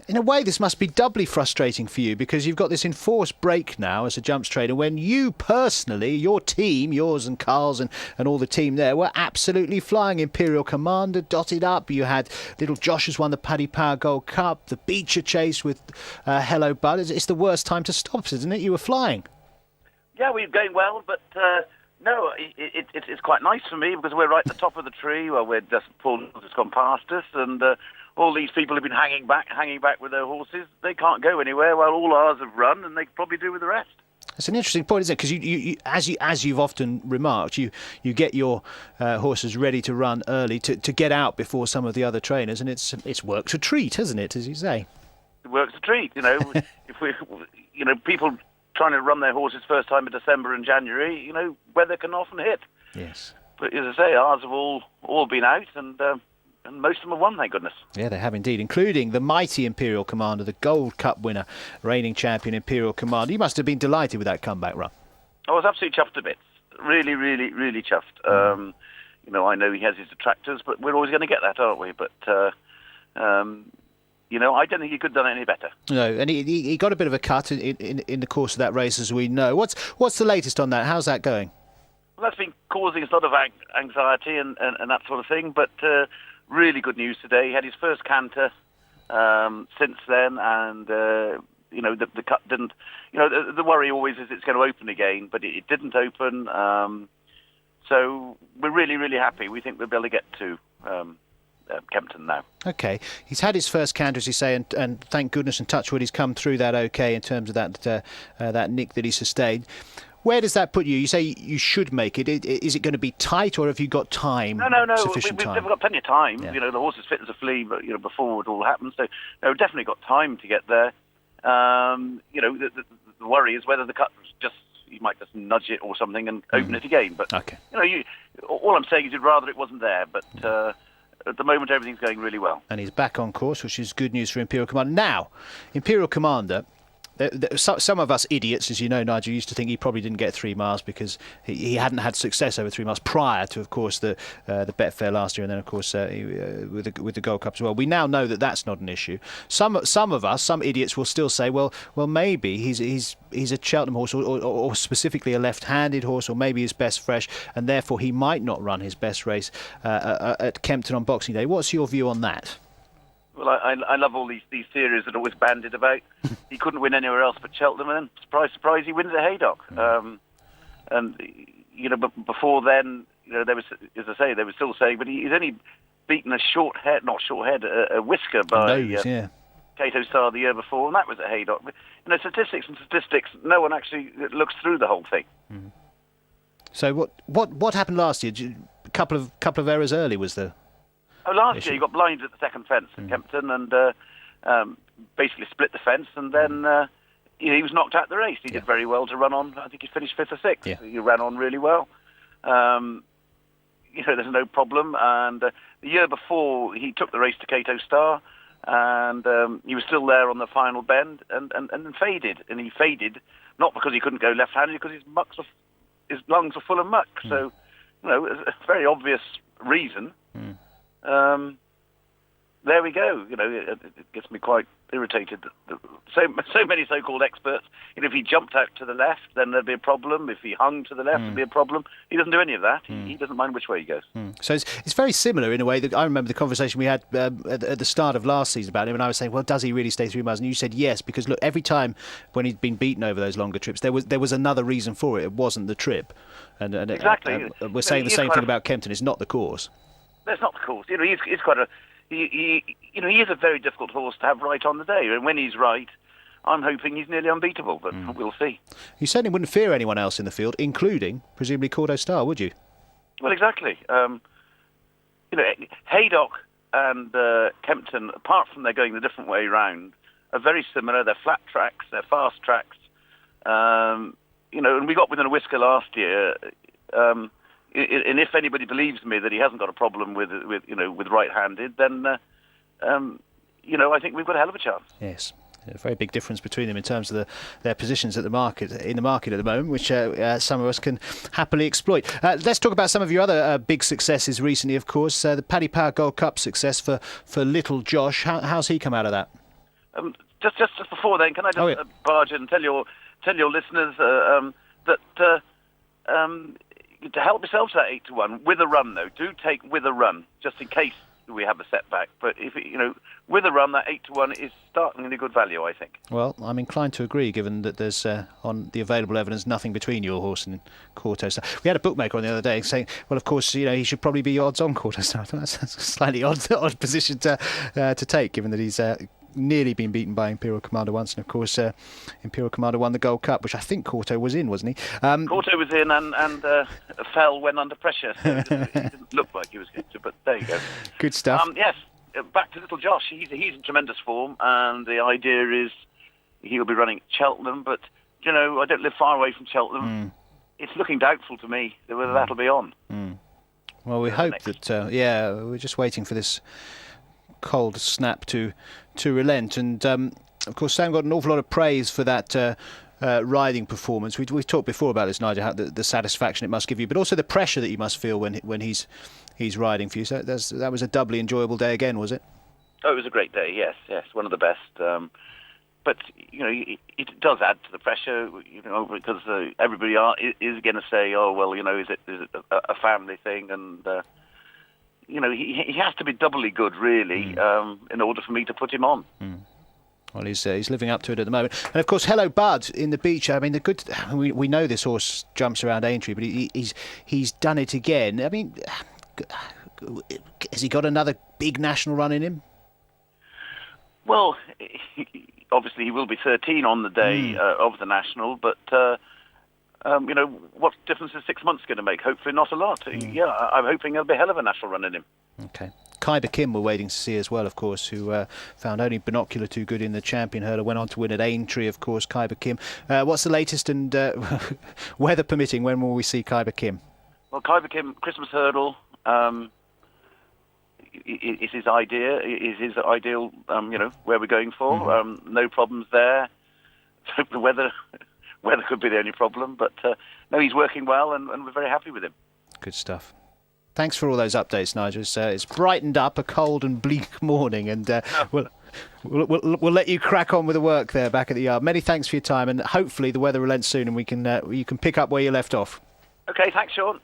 In a way, this must be doubly frustrating for you because you've got this enforced break now as a jumps trainer when you personally, your team, yours and Carl's and all the team there, were absolutely flying. Imperial Commander dotted up. You had little Josh has won the Paddy Power Gold Cup, the Beecher Chase with Hello Bud. It's the worst time to stop, isn't it? You were flying. Yeah, we're going well, but no, it's quite nice for me because we're right at the top of the tree. Well, we're just Paul has gone past us, and all these people have been hanging back with their horses. They can't go anywhere while all ours have run, and they could probably do with the rest. It's an interesting point, isn't it? Because as you've often remarked, you get your horses ready to run early to get out before some of the other trainers, and it's work's a treat, isn't it? As you say, it works a treat. If we, people trying to run their horses first time in December and January, weather can often hit. Yes. But as I say, ours have all been out, and most of them have won, thank goodness. Yeah, they have indeed, including the mighty Imperial Commander, the Gold Cup winner, reigning champion Imperial Commander. You must have been delighted with that comeback run. I was absolutely chuffed to bits. Really, really, really chuffed. I know he has his detractors, but we're always going to get that, aren't we? But I don't think he could have done it any better. No, and he got a bit of a cut in the course of that race, as we know. What's the latest on that? How's that going? Well, that's been causing a lot of anxiety and that sort of thing, but really good news today. He had his first canter since then, and the cut didn't. The worry always is it's going to open again, but it didn't open. So we're really, really happy. We think we'll be able to get to Kempton now. Okay, he's had his first canter, as you say, and thank goodness and touch wood, he's come through that okay in terms of that nick that he sustained. Where does that put you? You say you should make it. Is it going to be tight, or have you got time? No. We've got plenty of time. Yeah. The horse is fit as a flea, but before it all happens. So we've definitely got time to get there. The worry is whether the cut you might just nudge it or something and open it again. But okay. All I'm saying is you'd rather it wasn't there. But at the moment, everything's going really well. And he's back on course, which is good news for Imperial Commander. Now, Imperial Commander. Some of us idiots, as you know, Nigel, used to think he probably didn't get 3 miles because he hadn't had success over 3 miles prior to, of course, the Betfair last year, and then, of course, with the Gold Cup as well. We now know that that's not an issue. Some of us, some idiots, will still say, well, maybe he's a Cheltenham horse, or specifically a left-handed horse, or maybe his best fresh, and therefore he might not run his best race at Kempton on Boxing Day. What's your view on that? Well, I love all these theories that are always bandied about. He couldn't win anywhere else but Cheltenham, and then, surprise, surprise, he wins at Haydock. But before then, there was, as I say, they were still saying, but he's only beaten a whisker by Cato Star the year before, and that was at Haydock. But, statistics, no one actually looks through the whole thing. Mm. So what happened last year? A couple of errors early, was there? Last year he got blinded at the second fence at Kempton and basically split the fence, and then he was knocked out of the race. He did very well to run on. I think he finished 5th or 6th. Yeah. He ran on really well. There's no problem. And the year before, he took the race to Cato Star, and he was still there on the final bend, and then faded. And he faded not because he couldn't go left-handed, because his lungs were full of muck. So, it's a very obvious reason. There we go. It gets me quite irritated. So many so-called experts. If he jumped out to the left, then there'd be a problem. If he hung to the left, there'd be a problem. He doesn't do any of that. He doesn't mind which way he goes. So it's very similar in a way. That I remember the conversation we had at the start of last season about him, and I was saying, well, does he really stay 3 miles? And you said yes, because look, every time when he'd been beaten over those longer trips, there was another reason for it. It wasn't the trip. And exactly. We're saying the same thing about Kempton. It's not the course. That's not the course. He's quite a. He is a very difficult horse to have right on the day, and when he's right, I'm hoping he's nearly unbeatable. But we'll see. You certainly wouldn't fear anyone else in the field, including presumably Cordo Star, would you? Well, exactly. Haydock and Kempton, apart from they're going the different way round, are very similar. They're flat tracks, they're fast tracks. And we got within a whisker last year. And if anybody believes me that he hasn't got a problem with right-handed, then I think we've got a hell of a chance. Yes, a very big difference between them in terms of their positions in the market at the moment, which some of us can happily exploit. Let's talk about some of your other big successes recently. Of course, the Paddy Power Gold Cup success for little Josh. How's he come out of that? Just before then, can I just barge in and tell your listeners that to help yourselves to that 8-1 with a run though, do take with a run just in case we have a setback. But if with a run, that 8-1 is starting in a good value, I think. Well, I'm inclined to agree, given that there's on the available evidence nothing between your horse and Corto. We had a bookmaker on the other day saying, well, of course, he should probably be odds on Corto. I thought that's a slightly odd position to take, given that he's nearly been beaten by Imperial Commander once, and of course Imperial Commander won the Gold Cup, which I think Corto was in, wasn't he? Corto was in and fell when under pressure, so it didn't look like he was going to, but there you go. Good stuff. Yes, back to little Josh. He's in tremendous form, and the idea is he'll be running at Cheltenham, but I don't live far away from Cheltenham. It's looking doubtful to me whether that'll be on. Well, we hope that we're just waiting for this cold snap to relent, and of course Sam got an awful lot of praise for that riding performance. We've talked before about this, Nigel, how the satisfaction it must give you, but also the pressure that you must feel when he's riding for you. So that was a doubly enjoyable day again, was it? Oh, it was a great day. Yes, one of the best. But it does add to the pressure, because everybody is going to say, oh well, is it a family thing, and he has to be doubly good, really, in order for me to put him on. Well, he's living up to it at the moment. And of course, Hello Bud in the Beach. I mean, we know this horse jumps around Aintree, but he's done it again. I mean, has he got another big national run in him? Well, obviously he will be 13 on the day of the national, but what difference is 6 months going to make? Hopefully not a lot. Yeah, I'm hoping there'll be a hell of a national run in him. Okay. Khyber Kym we're waiting to see as well, of course, who found only Binocular too good in the champion hurdle, went on to win at Aintree, of course, Khyber Kym. What's the latest, and weather permitting, when will we see Khyber Kym? Well, Khyber Kym, Christmas hurdle, is his idea, where we're going for. No problems there. The weather could be the only problem, but no, he's working well, and we're very happy with him. Good stuff. Thanks for all those updates, Nigel. It's brightened up a cold and bleak morning, and we'll let you crack on with the work there back at the yard. Many thanks for your time, and hopefully the weather relents soon, and you can pick up where you left off. Okay, thanks, Sean.